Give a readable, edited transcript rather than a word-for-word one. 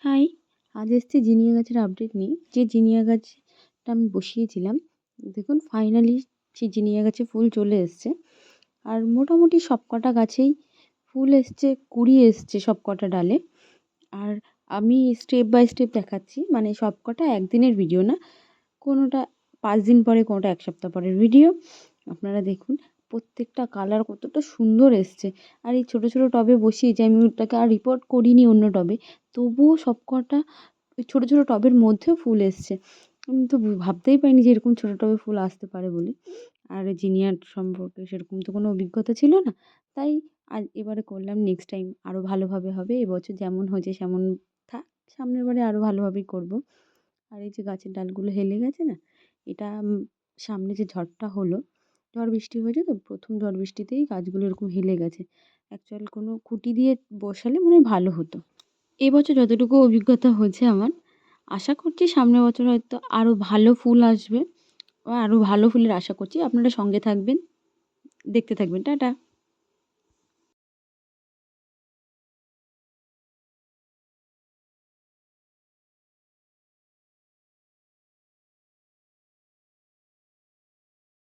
High! আজ এসেছি জিনিয়া গাছের আপডেট নিয়ে। যে জিনিয়া গাছটা আমি বসিয়েছিলাম, দেখুন ফাইনালি সেই জিনিয়া গাছে ফুল চলে এসছে। আর মোটামুটি সবকটা গাছেই ফুল এসছে, কুঁড়ি এসছে সবকটা ডালে। আর আমি স্টেপ বাই স্টেপ দেখাচ্ছি, মানে সবকটা একদিনের ভিডিও না, কোনোটা ৫ দিন পরে, কোনোটা ১ সপ্তাহ পরের ভিডিও। আপনারা দেখুন প্রত্যেকটা কালার কতটা সুন্দর এসছে। আর এই ছোটো, ছোটো টবে বসিয়েছি, আমি ওটাকে আর রিপোর্ট করিনি অন্য টবে। তবুও সবকটা ওই ছোটো, ছোটো টবের মধ্যেও ফুল এসছে। আমি তো ভাবতেই পারিনি যে এরকম ছোটো টবে ফুল আসতে পারে বলে। আর জিনিয়ার সম্পর্কে সেরকম তো কোনো অভিজ্ঞতা ছিল না। তাই এবারে করলাম, নেক্সট টাইম আরও ভালোভাবে হবে। এবছর যেমন হয়েছে সেমন থাক, সামনের বারে আরও ভালোভাবেই করব। আর এই যে গাছের ডালগুলো হেলে গেছে না, এটা সামনে যে ঝড়টা হলো, ঝড় বৃষ্টি হয়েছে তো, ১ম ঝড় বৃষ্টিতেই গাছগুলো এরকম হেলে গেছে। অ্যাকচুয়াল কোনো খুঁটি দিয়ে বসালে মনে হয় ভালো হতো। এবছর যতটুকু অভিজ্ঞতা হয়েছে আমার, আশা করছি সামনের বছর হয়তো আরও ভালো ফুল আসবে বা আরও ভালো ফুলের আশা করছি। আপনারা সঙ্গে থাকবেন, দেখতে থাকবেন। টাটা।